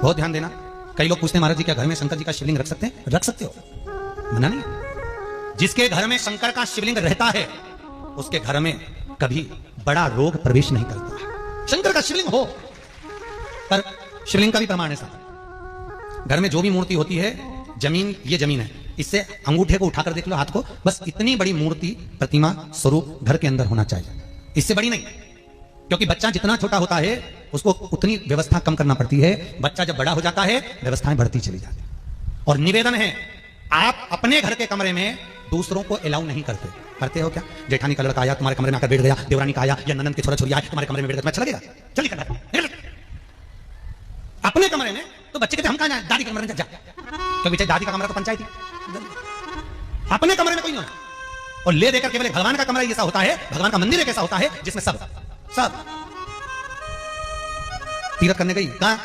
बहुत ध्यान देना। कई लोग पूछते हैं महाराज जी क्या घर में शंकर जी का शिवलिंग रख सकते हैं? रख सकते हो, मना नहीं। जिसके घर में शंकर का शिवलिंग रहता है उसके घर में कभी बड़ा रोग प्रवेश नहीं करता। शंकर का शिवलिंग हो, पर शिवलिंग का भी प्रमाण है साहब। घर में जो भी मूर्ति होती है, जमीन, ये जमीन है, इससे अंगूठे को उठाकर देख लो, हाथ को, बस इतनी बड़ी मूर्ति, प्रतिमा, स्वरूप घर के अंदर होना चाहिए, इससे बड़ी नहीं। क्योंकि बच्चा जितना छोटा होता है उसको उतनी व्यवस्था कम करना पड़ती है। बच्चा जब बड़ा हो जाता है व्यवस्थाएं बढ़ती चली जाती है। और निवेदन है, आप अपने घर के कमरे में दूसरों को अलाउ नहीं करते। करते हो क्या? जेठानी का लड़का आया तुम्हारे कमरे में आकर बैठ गया, देवरानी का आया या ननद के छोरा छोरी आया तुम्हारे कमरे में बैठ गया, अच्छा लगेगा? चल निकल अपने कमरे में। तो बच्चे कहते हम कहां जाए? दादी के कमरे में जा, क्योंकि दादी का कमरा तो पंचायती। अपने कमरे में कोई नहीं होना। और ले देकर केवल भगवान का कमरा ऐसा होता है, भगवान का मंदिर एक ऐसा होता है जिसमें सब तीर्थ करने गई। कहां?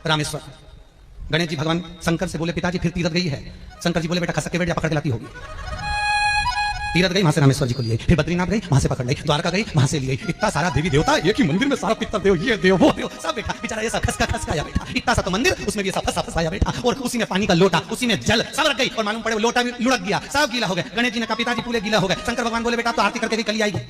रामेश्वर। गणेश जी भगवान शंकर से बोले पिताजी फिर तीर्थ गई है। शंकर जी बोले बेटा खसक के बैठ जा, पकड़ के लाती होगी। तीर्थ गई, वहां से रामेश्वर जी को लिए, फिर बद्रीनाथ गई, वहां से पकड़ ली, द्वारका गई, वहां से लिए। इतना सारा देवी देवता एक ही मंदिर में, सारा पितर देव, ये देव, वो देव, सब बैठा। बेचारा ये सब खसका आया बैठा। इतना सा तो मंदिर, उसमें भी सब फंसा आया बैठा। और उसी में पानी का लोटा, उसी में जल सब रख गई। और मालूम पड़े वो लोटा भी लुढ़क गया, सब गीला हो गया। गणेश जी ने कहा पिताजी पूरे गीला हो गए। शंकर भगवान बोले बेटा तो आरती करके कल आएगी।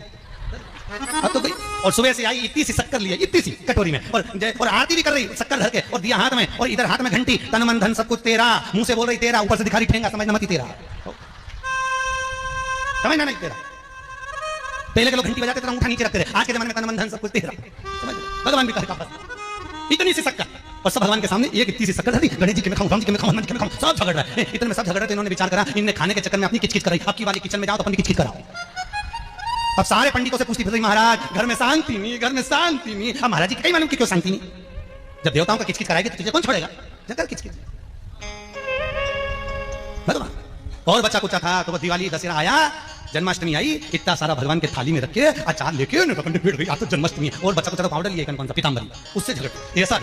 अब तो गई और सुबह से आई, इतनी सी शक्कर लिए, इतनी सी कटोरी में, और आरती भी कर रही शक्कर धर के, और दिया हाथ में, और इधर हाथ में घंटी, तन मन धन सब कुछ तेरा, मुंह से बोल रही तेरा, ऊपर से दिखा रही ठेंगा, समझना मत ही तेरा, समझना नहीं तेरा। पहले के लोग घंटी बजाते थे, अंगूठा नीचे रखते थे, आज के जमाने में तन मन धन सब कुछ तेरा। भगवान भी कहे बस इतनी सी शक्कर, और सब भगवान के सामने एक इतनी सी शक्कर धरी। गणेश जी के में खाऊं, राम जी के में खाऊं, हनुमान जी के में खाऊं, सब झगड़ रहा है। इतने में सब झगड़ रहे थे, इन्होंने विचार करा, इनने खाने के चक्कर में अपनी किचकिच कराई। आपकी वाली किचन में जाओ तो अपनी किचकिच कराओ। अब सारे पंडितों से पूछती फिर महाराज घर में शांति नहीं, घर में शांति नहीं। अब महाराज जी कहीं मालूम कि क्यों शांति नहीं? जब देवताओं का किचकिच कराएगी तो तुझे कौन छोड़ेगा? जगह किचकिच भगवान। और बच्चा कुचा था तो वो दिवाली दशहरा आया, जन्माष्टमी आई, इतना सारा भगवान के थाली में रख के अचार लेके बैठ गई। आज तो जन्माष्टमी है, और बच्चा कुचा पाउडर लिए कौन सा पीताम्बरी, उससे झगड़, ऐसा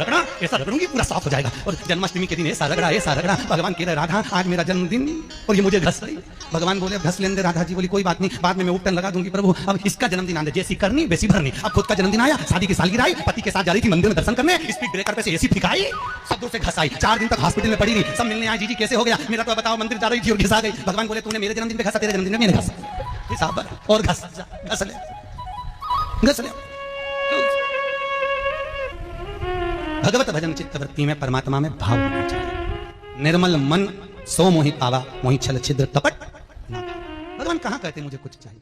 रगड़ूंगी पूरा साफ हो जाएगा। और जन्माष्टमी के दिन ऐसा रगड़ा। भगवान कह रहे राधा आज मेरा जन्मदिन और ये मुझे घस रही। भगवान बोले घस लेने दे। राधा जी बोली कोई बात नहीं, बाद में मैं उपटन लगा दूंगी प्रभु, अब इसका जन्मदिन आने, जैसी करनी वैसी भरनी। अब खुद का जन्मदिन आया, शादी की सालगिरह आई, पति के साथ जा रही थी मंदिर में दर्शन करने, स्पीड ब्रेकर पे से एसी फिकाई, सब दूर से घस आई। 4 दिन तक हॉस्पिटल में पड़ी रही, सब मिलने आए, जीजी कैसे हो गया? मेरा तो बताओ मंदिर जा रही थी और घिसा गई। भगवान बोले तूने मेरे जन्मदिन पे घसा, तेरे जन्मदिन में मैंने घसा, और घस ले। भगवत भजन चित्तवृत्ति में परमात्मा में भाव होना चाहिए। निर्मल मन सो मोहि पावा, मोहि छल छिद्र कपट। भगवान कहां कहते मुझे कुछ चाहिए?